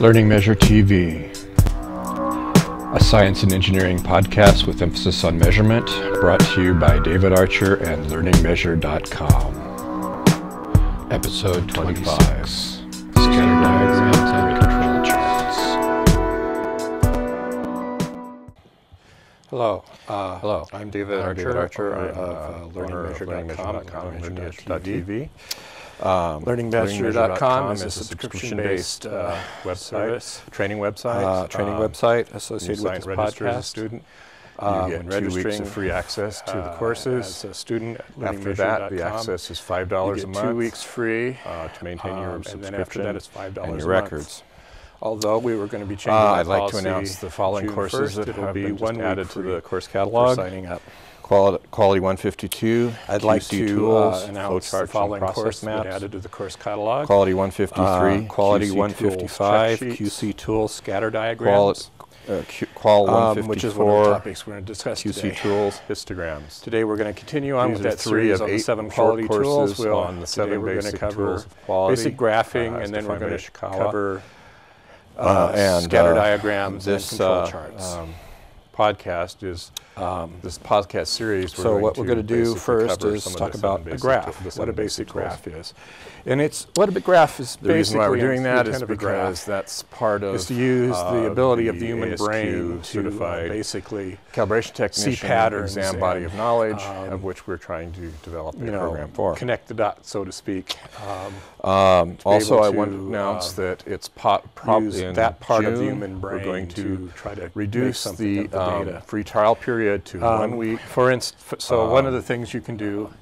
Learning Measure TV, a science and engineering podcast with emphasis on measurement, brought to you by David Archer and LearningMeasure.com. Episode 26, Scatter Diagrams and Control Charts. Hello. Hello. I'm David Archer of LearningMeasure.com. LearningMeasure.com is a subscription-based website, training website associated with this podcast. As a student, you get 2 weeks of free access to the courses. As a student, after that, the access is $5 a month. 2 weeks free to maintain your subscription, and then after that, it's $5 and your records. Although we were going to be changing I'd like to announce the following courses that have been just added to the course catalog. Signing up. Quality 152, I'd like to tools, announce the following course maps added to the course catalog. Quality 153, Quality QC 155, tools, QC tools, scatter diagrams. Qual 154, which is one of the topics we're going to discuss QC today. tools, histograms. Today we're going to continue on with that 3 series of on 8 the 7 quality tools. On the 7 we're going to basic cover tools of quality, basic graphing, and then we're going to cover scatter diagrams and control charts. Podcast is this podcast series. So what we're going to do first is talk about a graph, what a basic graph is. And what a graph is the reason why we're basically doing that is kind of a because graph that's part of is to use the ability of the human ASQ brain to certified basically calibration technician see patterns, exam body of knowledge, of which we're trying to develop a program for. Connect the dots, so to speak. Also, I want to announce that it's probably in that part June, of the human brain we're going to try to reduce the data. free trial period to 1 week. For instance, so one of the things you can do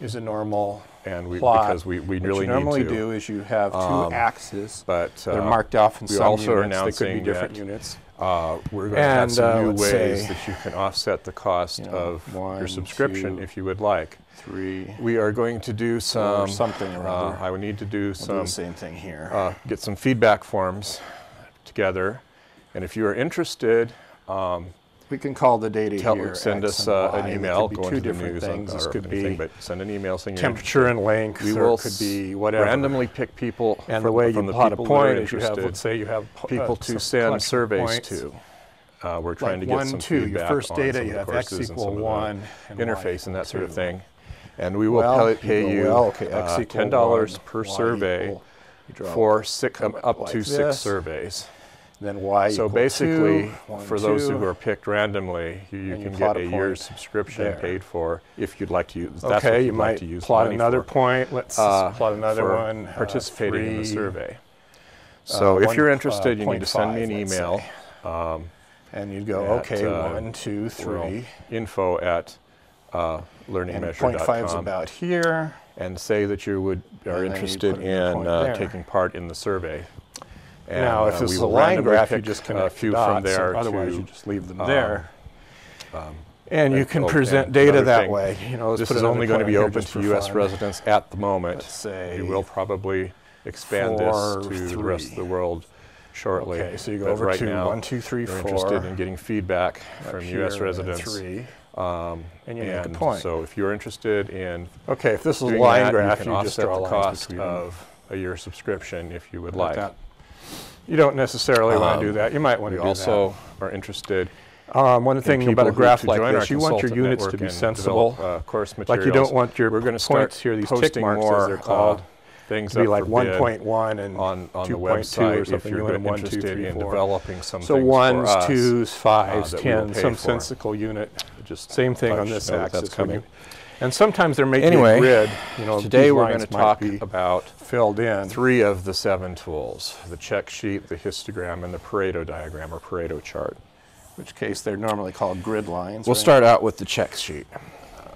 is a normal plot. Because we really need to. What you normally do is you have two axes that are marked off in some also units. They could be different that, units. We're going to have some new ways say, that you can offset the cost of your subscription 2, if you would like. 3. We are going to do some something or other. I would need to do the same thing here. Get some feedback forms together, and if you are interested, we can call the data here. Send us an email. It could be 2 different things. This could be but send an email saying temperature and length. We will could be whatever. Randomly pick people, and the way you plot a point is you have, let's say, you have people to send surveys to. We're trying to get some feedback. Your first data, you have x equal 1 interface and that sort of thing, and we will pay you $10 per survey for up to 6 surveys. Then y so basically, for those who are picked randomly, you can get a year's subscription paid for if you'd like to use. That's what you might to use plot another point. Let's plot another one. Participating in the survey. So if you're interested, you need to send me an email. And you'd go, okay, 1, 2, 3. Info at learningmeasure.com. 0.5 is about here. And say that you are interested in taking part in the survey. And now, if this is a line graph, you just connect a few from there. Otherwise, you just leave them there. And you can present data that way. This is only going to be open to U.S. residents at the moment. Let's say we will probably expand this to the rest of the world shortly. Okay, so you go over to 1, 2, 3, 4. We're interested in getting feedback from U.S. residents. 3. And you make a point. So if you're interested in if this is a line graph, you can offset the cost of a year subscription if you would like. You don't necessarily want to do that. You might want to do that. We also are interested. One thing about a graph like this, you want your units to be sensible. Course materials. Like you don't want your points here, these tick marks as they're called, things to be like 1.1 and on 2.2 the website or something. If you're interested in developing some so things 1s, for us, 2s, 5s, that 10s, some sensical unit. Just same thing on this axis. That's coming. And sometimes there may be a grid. Today we're going to talk about filled in 3 of the 7 tools: the check sheet, the histogram, and the Pareto diagram or Pareto chart. In which case they're normally called grid lines. We'll start out with the check sheet.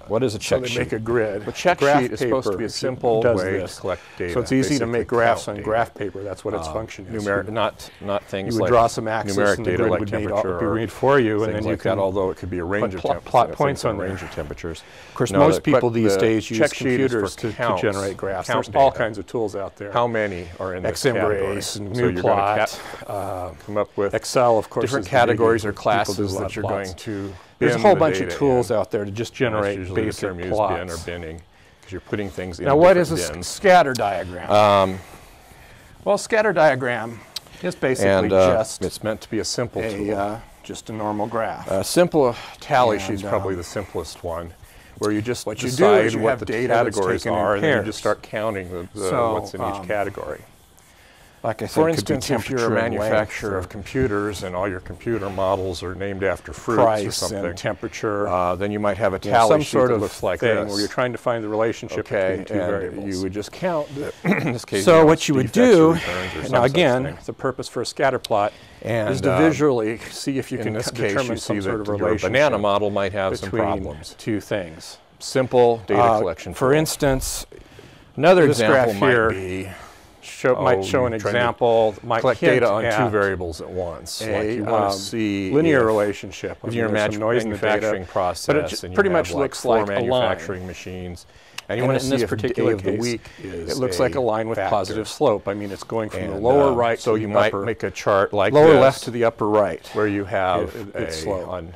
What is a check sheet? They make a grid. The check sheet is supposed to be a simple way to collect data. So it's easy to make graphs on graph paper. That's what its function is. Not things you would like draw some axes numeric and data the grid like would temperature be read for you, and then you can although it could be a range of plot points on range of temperatures. Of course, most people these days use computers to generate graphs. There's all kinds of tools out there. How many are in this category? Plot, come up with Excel, of course, different categories or classes that you're going to. There's a whole bunch of tools out there to just generate basic plots. Bin or binning, because you're putting things in. Now, what is a scatter diagram? Well, scatter diagram It's basically it's meant to be a simple tool. Just a normal graph. A simple tally sheet's probably the simplest one, where you just decide what the categories are, and then you just start counting what's in each category. Like I said, for instance, if you're a manufacturer of computers and all your computer models are named after fruits or something, and temperature, then you might have a tally sheet sort that of looks like thing this, where you're trying to find the relationship between two variables. You would just count. In this case, so what you would do, now again, the purpose for a scatter plot is to visually see if you can determine some sort of relationship. Your banana model might have some problems. Two things. Simple data collection. For instance, another example might be might show an example, might collect data on two variables at once. Like you want to see linear relationship with your manufacturing process, but it pretty much looks like manufacturing machines. And you want to see in this particular case, it looks like a line with positive slope. I mean, it's going from the lower right so to you the might upper, make a chart like lower this, left to the upper right, where you have its slope.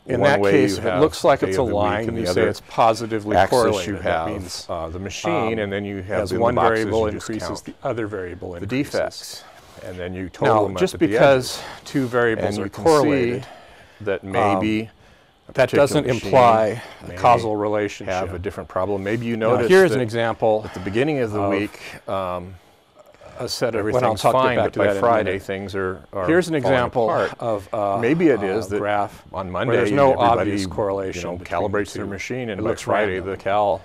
In that case, if it looks like it's a line, and you say it's positively correlated, you have the machine, and then you have as one variable increases, the other variable increases. The defects, and then you total them now, just because two variables are correlated, that maybe that doesn't imply a causal relationship. Have a different problem. Maybe you notice. Here's an example at the beginning of the week. A set of everything's fine, but by Friday things are here's an example apart. Of maybe it is that graph on Monday there's no obvious correlation. Calibrates their machine, and by Friday the cal.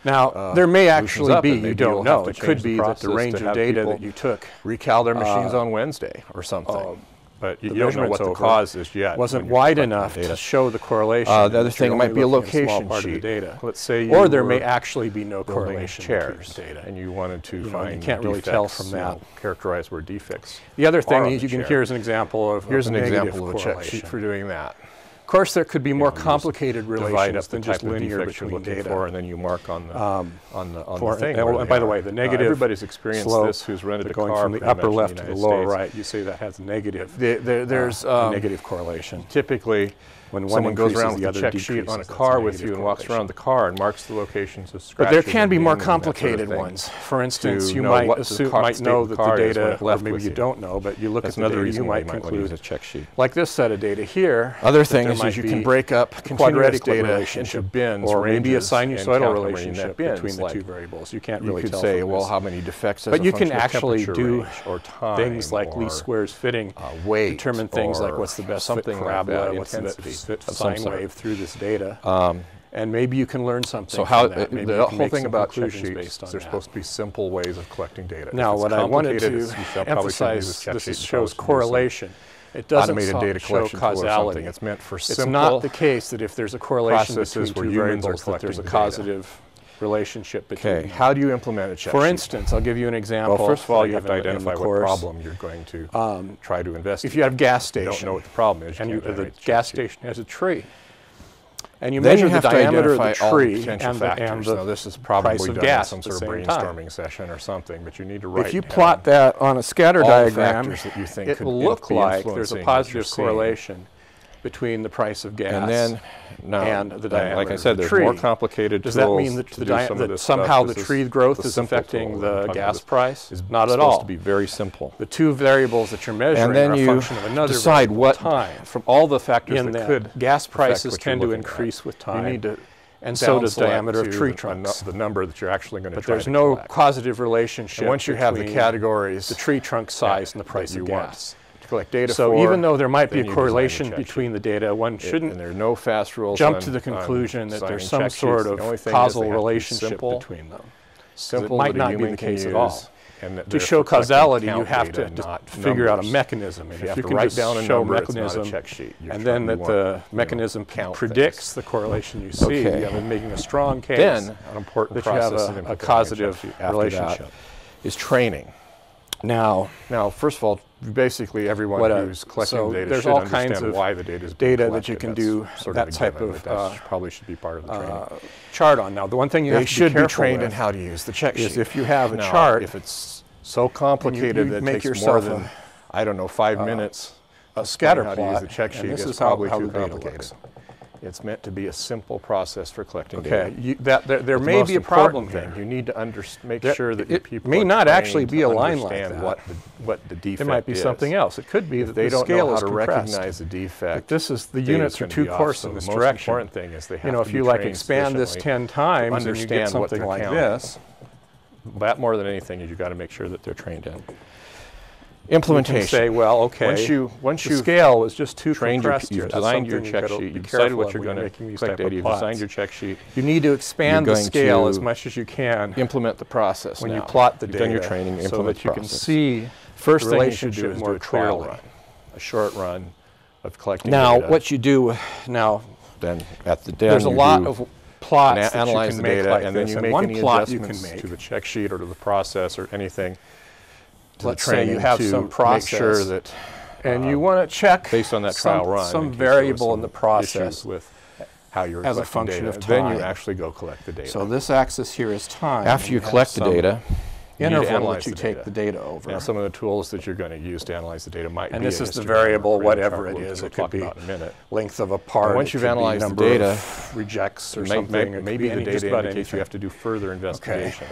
Now there may actually be, you don't know. It could be that the range of data that you took recal their machines on Wednesday or something. But you don't know what the cause is yet. Wasn't wide enough to show the correlation. The other thing might be a location sheet. Let's say, or there may actually be no correlation chairs between data, and you wanted to find. You can't really tell from that. Characterize where defects. The other thing is you can here's an example of here's an example of a check sheet for doing that. Of course, there could be more complicated relations than just linear between data. And then you mark on the thing. And by the way, the negative everybody's experienced this who's rented a car going from the upper left to the lower right. You see that has negative. There's negative correlation. Typically, when someone goes around with a check sheet on a car with you and walks around the car and marks the locations of scratches. But there can be more complicated ones. For instance, you might know that the data, or maybe you don't know, but you look at the data, you might conclude a check sheet. Like this set of data here. Other thing is you can break up continuous data into bins, or maybe a sinusoidal relationship between the two variables. You can't really tell. You could say, well, how many defects? But you can actually do things like least squares fitting, determine things like what's the best fit parabola, what's the best fit sine wave through this data. And maybe you can learn something. So how the whole thing about check sheets, they're supposed to be simple ways of collecting data. Now, what I wanted to emphasize, this shows correlation. It doesn't show causality. It's meant for simple. It's not the case that if there's a correlation between two variables, that there's a causative relationship between them. How do you implement a check sheet? For instance, I'll give you an example. Well, first of all, you have to identify what problem you're going to try to investigate. If you have a gas station, you don't know what the problem is, and the gas station has a tree, and you measure the diameter of the tree and the this is probably price of gas some at the sort of same brainstorming session or something, but you need to write If you plot that on a scatter diagram, that you think it will look like there's a positive correlation between the price of gas and then and the diameter. Like I said, there's more complicated tools. Does that mean that somehow the tree growth is affecting the gas price? Not at all. It's supposed to be very simple. The two variables that you're measuring are a function of another decide what time. From all the factors that could gas prices tend to increase with time. You need to and so does diameter of tree trunks. The number that you're actually going to try to collect. But there's no causative relationship. And once you have the categories, the tree trunk size and the price of gas. Collect data so even though there might be a correlation between the data, one shouldn't and there are no fast rules jump to the conclusion that there's some sort of causal relationship between them. It might not be the case at all. And to show causality, you have to figure out a mechanism. And if you can just show a mechanism, and then that the mechanism predicts the correlation you see, you have making a strong case then an important that you have a causative relationship. Is training. Now, first of all, basically everyone who's collecting data there's should all understand kinds of why the data is data that you can do that type of probably should be part of the training. Chart on. Now, the one thing you have to be careful trained in how to use the check sheet. Is if you have a chart, if it's so complicated that it takes more than, I don't know, 5 minutes, a scatter plot, to use the check sheet is probably too complicated. It's meant to be a simple process for collecting data. There may be a problem there. You need to make sure that your people may not actually be a line like that. What what the defect is. It might be something else. It could be that they the don't scale know is how to compressed. recognize the defect. But this is the units are too coarse in this direction. The most important thing is they have to if you like expand this 10 times and you get something like this. That more than anything is you've got to make sure that they're trained in. Implementation. You can say, well, okay, once the scale is just too compressed. You've designed your check sheet, you've decided what you're going to collect data, you've designed your check sheet. You need to expand the scale as much as you can. Implement the process when you plot the data. You've done your training, so that you can see first thing you should do is do a trial run, a short run of collecting data. Now, what you do now, then at the there's a lot of plots that analyze you the can data, make like and then this. you make one any plot adjustments you can make to the check sheet or to the process or anything. Let's say you have some process, make sure that, and you want to check based on that trial run, some variable in the process with how you're as a function of time. Then you actually go collect the data. So this axis here is time. After you collect the data, interval that you take the data over. Now, some of the tools that you're going to use to analyze the data might be. And this is the variable, whatever it is. It could be length of a part. Once you've analyzed the data, rejects or something. Maybe the data indicates you have to do further investigation.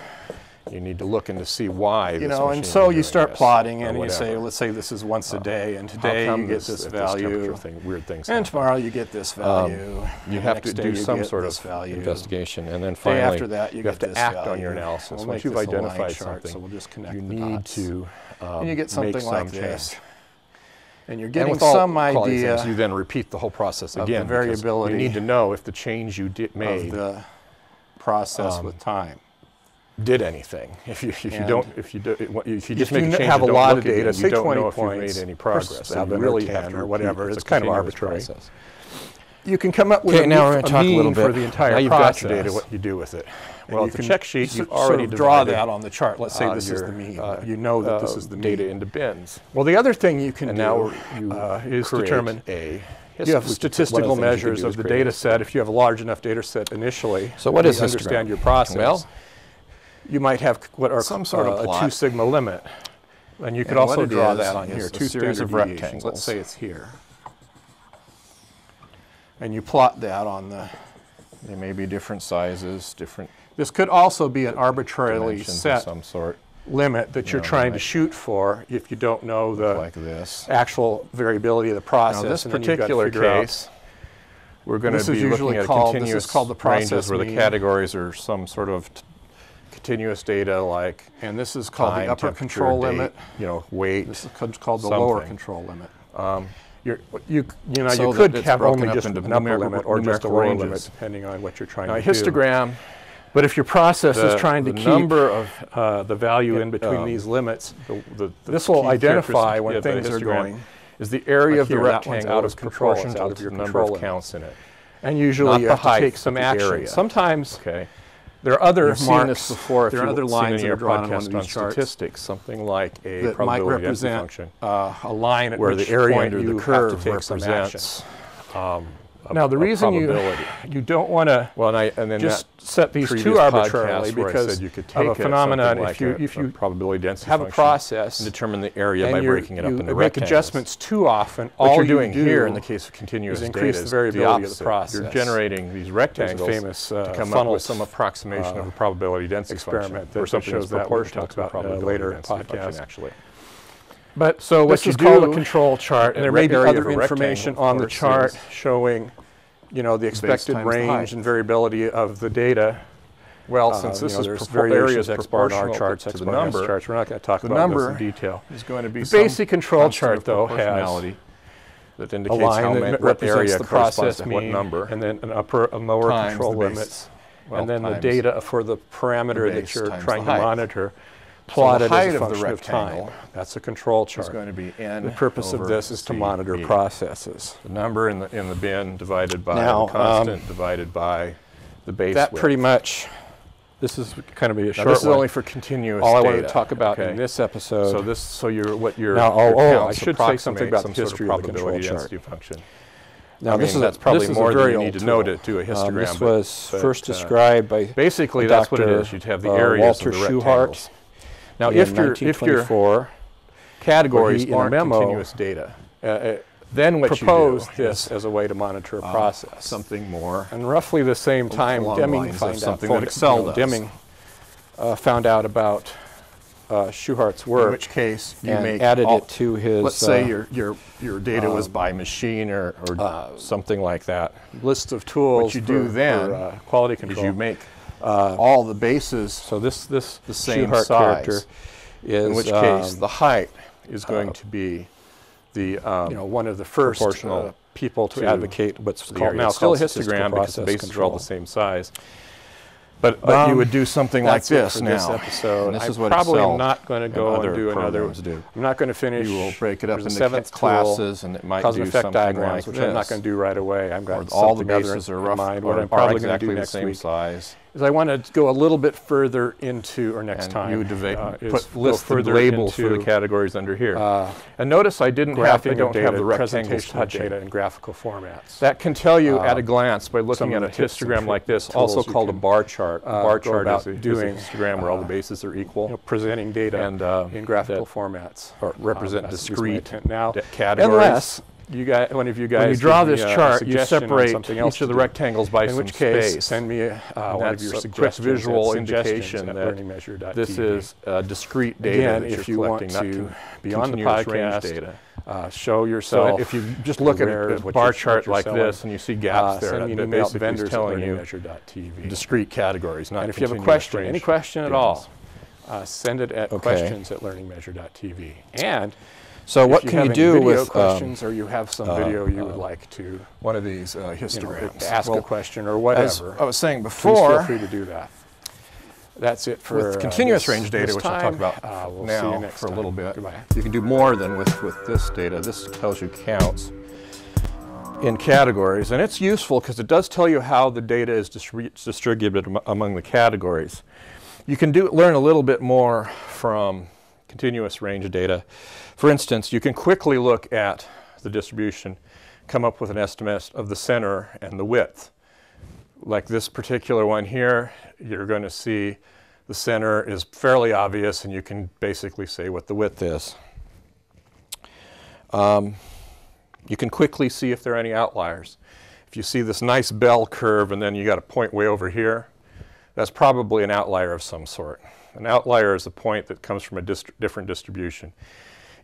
You need to look into see why. And so you start plotting, and you say, let's say this is once a day, and today you get this value, weird things, and tomorrow you get this value. You have to do some sort of investigation, and then finally after that you have to act on your analysis. Once you've identified something, so we'll just connect you need to and you get something like this. And you're getting some idea. You then repeat the whole process again. The variability. You need to know if the change you made of the process with time did anything. If you just make a change, have a lot of data, say 20 points, you made any progress. So you really have to, or whatever. It's kind of arbitrary. Process. You can come up with a mean for the entire now you've process. Got your data, what you do with it. Well, the check sheet, you've already draw that on the chart. Let's say this is the mean. You know that this is the data mean. into bins. Well, the other thing you can do is determine you have statistical measures of the data set. If you have a large enough data set initially, so what is understand your process. Well, you might have what are some sort of a 2 sigma limit. And you could also draw that on here, 2 series of rectangles. Let's say it's here. And you plot that on the... They may be different sizes, different... This could also be an arbitrarily set some sort. limit that you're trying to shoot for if you don't know the actual variability of the process. Now, this particular case, we're going to be looking at continuous ranges where the categories are some sort of continuous data like, and this is called the upper control limit. Weight. This is called the lower control limit. You could have only just an upper limit or just a lower limit, depending on what you're trying to do. Histogram. But if your process is trying to keep number of the value in between these limits, this will identify when things are going. Is the area of the rectangle out of proportion to the number of counts in it. And usually you have to take some action. Sometimes there are other marks. You've seen this before. There are other lines that are drawn on one of these charts. Statistics, something like a that might represent function, a line at where which the area point under you the curve have to take represents now the reason you don't want to just set these too arbitrarily because you could take of a phenomenon. Like if you probability density have a process and determine the area by breaking it up into rectangles, rectangles. Make adjustments too often. What you're doing here in the case of continuous is data increase the variability of the process. You're generating these rectangles famous to come up with some approximation of a probability density experiment function, that shows that we'll talk about later in podcast. Actually. But so what you call a control chart, and there may be other information on the chart showing, the expected range and variability of the data. Well, since this is various proportional charts to the number, we're not going to talk about this in detail. Is going to be the basic control chart, though, has that indicates a line what area the process to what number, and then an upper and lower control limits, and then the data for the parameter that you're trying to monitor. Plotted as a function of time. That's a control chart. Is going to be n. The purpose of this is to monitor processes. The number in the bin divided by the constant divided by the base width. Pretty much. This is kind of a short one. This is only for continuous all data. I want to talk about in this episode. So your I should say something about the history of the control chart function. Now that's probably more than you need to know to do a histogram. This was first described by basically that's what it is. You'd have the areas of the rectangles. Now, if your categories aren't continuous data, then what propose this as a way to monitor a process. Something more. And roughly the same time, Deming found out, Excel Deming found out about Schuhart's work. In which case you and added it to his. Let's say your data was by machine or something like that. List of tools. What you do then for quality control is you make all the bases. So this the same Schuhart size. character is. In which case the height is going to be the one of the first people to advocate what's called now still a histogram because the bases are all the same size. But you would do something like this now. This episode. And this is I'm what probably Excel not going to go and do another. I'm not going to finish. You will break it up into 7th classes, and it might cause do and effect something diagrams, like which I'm not going to do right away. I've got all the bases are rough, mind. Or what I'm probably going to exactly do the next same week size. is I want to go a little bit further into, or next time. You put listed labels for the categories under here. And notice I don't have the rectangles touching. Data in graphical formats. That can tell you at a glance by looking at a histogram like this, also called a bar chart. A bar chart is a histogram where all the bases are equal. Presenting data in graphical formats. Or represent discrete categories. Unless one of you guys, when you draw this chart, you separate each of the rectangles by some space. Send me one of your suggestions. Quick visual indication that this is discrete data that if you're you want collecting, to be on the podcast, data. Show yourself. So if you just look at a bar chart like this and you see gaps there, send me an that email basically is telling you discrete categories, not and if you have a question, any question at all, send it at questions@learningmeasure.tv. And so what can you do with questions, or you have some video you would like to one of these histograms ask a question or whatever? As I was saying before, please feel free to do that. That's it for with continuous range data, which I'll talk about now for a little bit. Goodbye. You can do more than with this data. This tells you counts in categories, and it's useful because it does tell you how the data is distributed among the categories. You can learn a little bit more from continuous range data. For instance, you can quickly look at the distribution, come up with an estimate of the center and the width. Like this particular one here, you're going to see the center is fairly obvious, and you can basically say what the width is. You can quickly see if there are any outliers. If you see this nice bell curve and then you got a point way over here, that's probably an outlier of some sort. An outlier is a point that comes from a different distribution.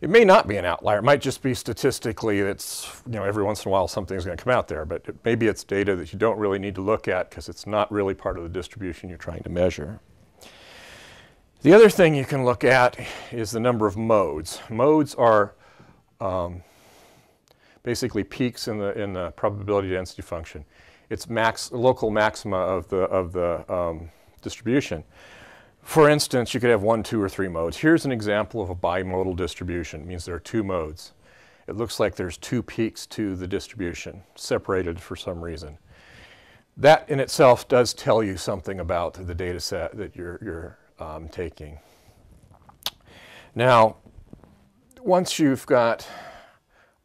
It may not be an outlier. It might just be statistically it's, every once in a while something's going to come out there, but maybe it's data that you don't really need to look at because it's not really part of the distribution you're trying to measure. The other thing you can look at is the number of modes. Modes are basically peaks in the probability density function. It's local maxima of the distribution. For instance, you could have 1, 2, or 3 modes. Here's an example of a bimodal distribution. It means there are 2 modes. It looks like there's 2 peaks to the distribution, separated for some reason. That in itself does tell you something about the data set that you're taking. Now, once you've got,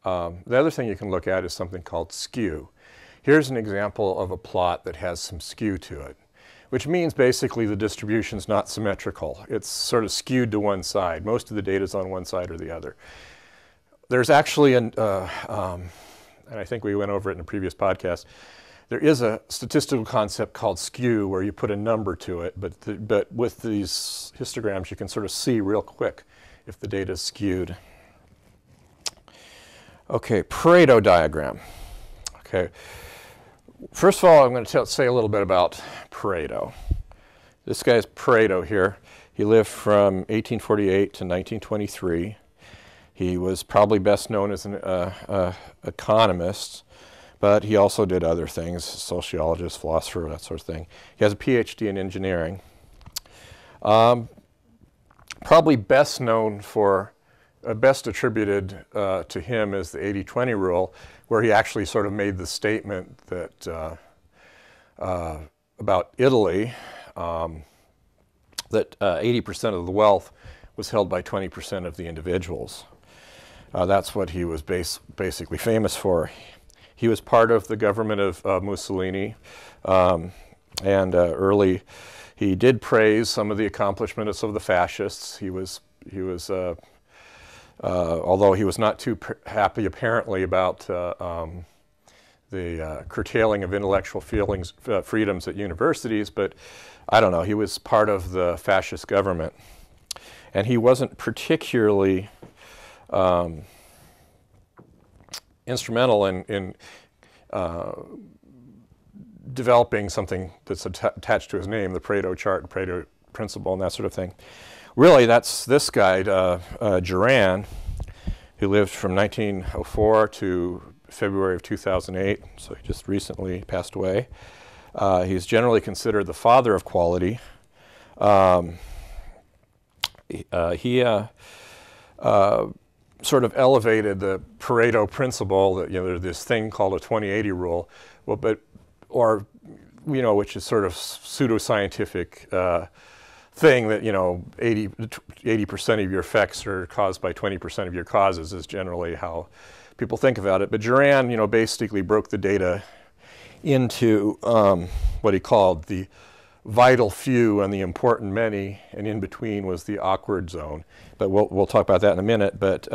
the other thing you can look at is something called skew. Here's an example of a plot that has some skew to it, which means basically the distribution's not symmetrical. It's sort of skewed to one side. Most of the data is on one side or the other. There's actually, and I think we went over it in a previous podcast, there is a statistical concept called skew where you put a number to it, but with these histograms you can sort of see real quick if the data is skewed. Okay, Pareto diagram. Okay. First of all, I'm going to say a little bit about Pareto. This guy's Pareto here. He lived from 1848 to 1923. He was probably best known as an economist, but he also did other things, sociologist, philosopher, that sort of thing. He has a PhD in engineering. Probably best known for, best attributed to him is the 80-20 rule, where he actually sort of made the statement that about Italy, that 80% of the wealth was held by 20% of the individuals. That's what he was basically famous for. He was part of the government of Mussolini, and he did praise some of the accomplishments of the fascists. He was although he was not too happy apparently about the curtailing of intellectual freedoms at universities, but I don't know, he was part of the fascist government. And he wasn't particularly instrumental in developing something that's attached to his name, the Pareto chart, Pareto principle, and that sort of thing. Really, that's this guy, Duran, who lived from 1904 to February of 2008, so he just recently passed away. He's generally considered the father of quality. He sort of elevated the Pareto principle that, there's this thing called a 20-80 rule, which is sort of pseudoscientific thing that, 80% of your effects are caused by 20% of your causes is generally how people think about it. But Duran, basically broke the data into what he called the vital few and the important many, and in between was the awkward zone. But we'll talk about that in a minute. But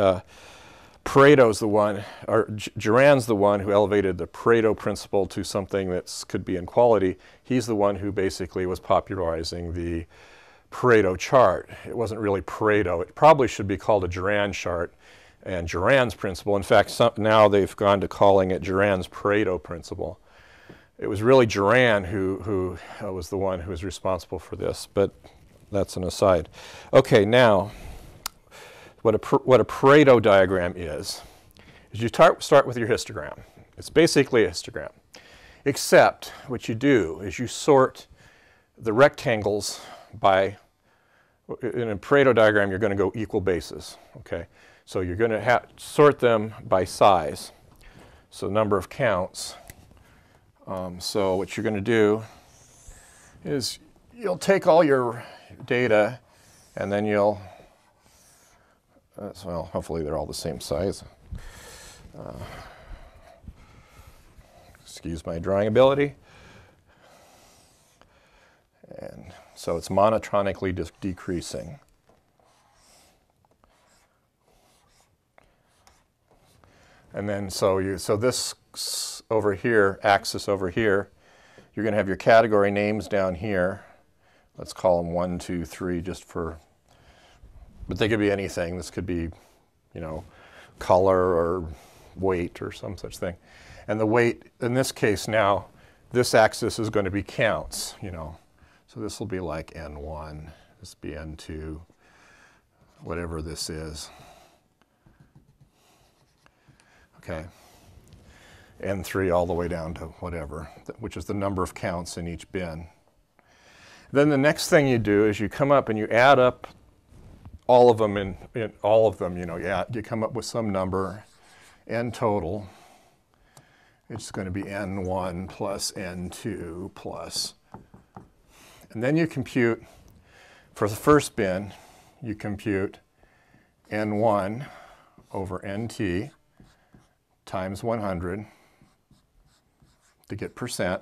Pareto's the one, or Duran's the one who elevated the Pareto principle to something that could be in quality. He's the one who basically was popularizing the Pareto chart. It wasn't really Pareto. It probably should be called a Duran chart and Duran's principle. In fact, now they've gone to calling it Duran's Pareto principle. It was really Duran who was the one who was responsible for this, but that's an aside. Okay, now, what a Pareto diagram is you start with your histogram. It's basically a histogram, except what you do is you sort the rectangles by, in a Pareto diagram, you're going to go equal basis, okay? So you're going to sort them by size, so number of counts. So what you're going to do is you'll take all your data and then you'll, well, hopefully they're all the same size. Excuse my drawing ability. And so it's monotonically decreasing. And then so this over here, axis over here, you're going to have your category names down here. Let's call them 1, 2, 3 just for, but they could be anything. This could be, color or weight or some such thing. And the weight, in this case now, this axis is going to be counts, So this will be like N1, this will be N2, whatever this is. Okay. N3 all the way down to whatever, which is the number of counts in each bin. Then the next thing you do is you come up and you add up all of them, you come up with some number, N total. It's going to be N1 plus N2 plus. And then you compute, for the first bin, you compute N1 over NT times 100 to get percent.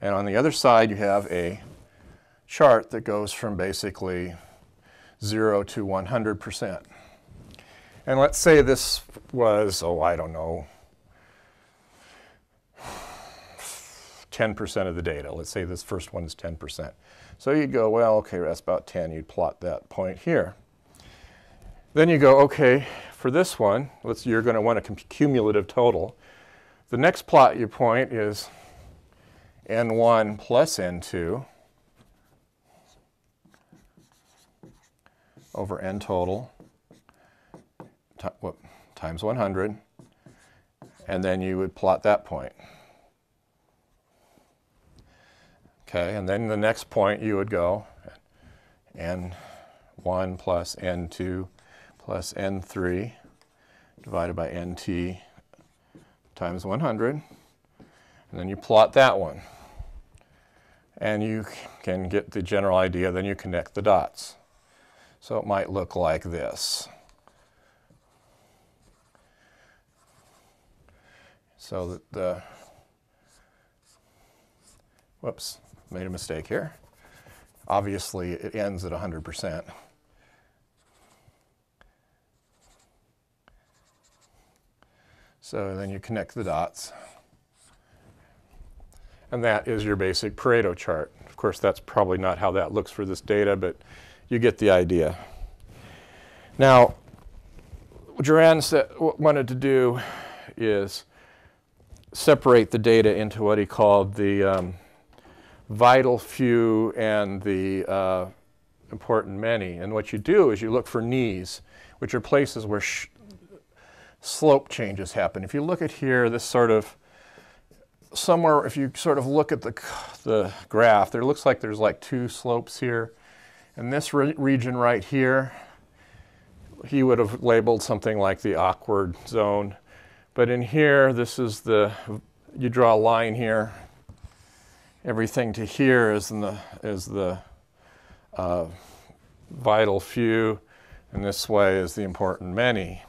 And on the other side, you have a chart that goes from basically 0 to 100%. And let's say this was, I don't know, 10% of the data. Let's say this first one is 10%. So you'd go, well, okay, that's about 10. You'd plot that point here. Then you go, okay, for this one, you're going to want a cumulative total. The next plot you point is N1 plus N2 over N total times 100, and then you would plot that point. Okay, and then the next point you would go N1 plus N2 plus N3 divided by NT times 100, and then you plot that one. And you can get the general idea, then you connect the dots. So it might look like this. So that whoops, made a mistake here. Obviously, it ends at 100%. So then you connect the dots. And that is your basic Pareto chart. Of course, that's probably not how that looks for this data, but you get the idea. Now, what Duran wanted to do is separate the data into what he called the vital few and the important many. And what you do is you look for knees, which are places where slope changes happen. If you look at here, this sort of somewhere, if you sort of look at the graph, there looks like there's like two slopes here. And this region right here, he would have labeled something like the awkward zone. But in here, this is you draw a line here. Everything to here is the vital few, and this way is the important many.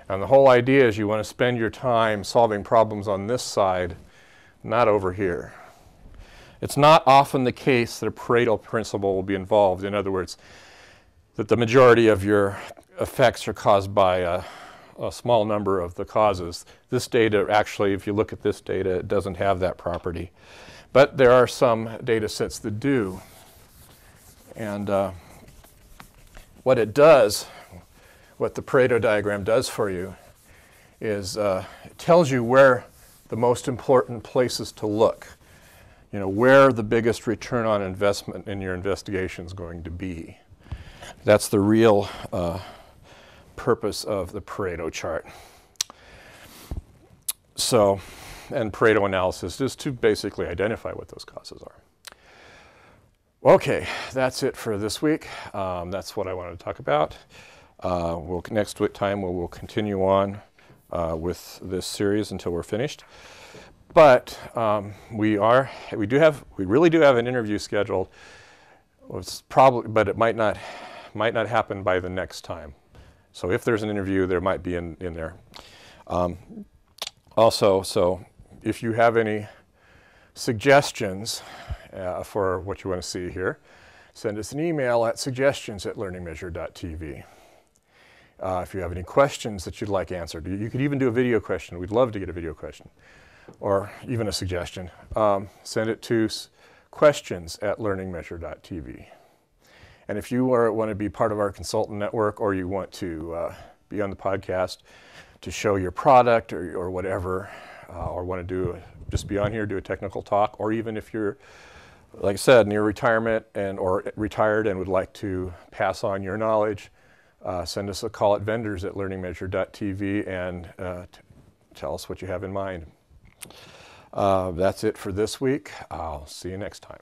And the whole idea is you want to spend your time solving problems on this side, not over here. It's not often the case that a Pareto principle will be involved. In other words, that the majority of your effects are caused by a small number of the causes. This data, actually, if you look at this data, it doesn't have that property. But there are some data sets that do. And what it does, what the Pareto diagram does for you, is it tells you where the most important places to look. You know, where the biggest return on investment in your investigation is going to be. That's the real purpose of the Pareto chart. So, and Pareto analysis is to basically identify what those causes are. Okay, that's it for this week. That's what I wanted to talk about. Next time we'll continue on with this series until we're finished. But we really do have an interview scheduled. But it might not happen by the next time. So if there's an interview, there might be in there. Also, so if you have any suggestions for what you want to see here, send us an email at suggestions@learningmeasure.tv. If you have any questions that you'd like answered, you could even do a video question. We'd love to get a video question, or even a suggestion. Send it to questions@learningmeasure.tv. And if you want to be part of our consultant network, or you want to be on the podcast to show your product or whatever, or want to just be on here, do a technical talk, or even if you're, like I said, near retirement or retired and would like to pass on your knowledge, send us a call at vendors@learningmeasure.tv and tell us what you have in mind. That's it for this week. I'll see you next time.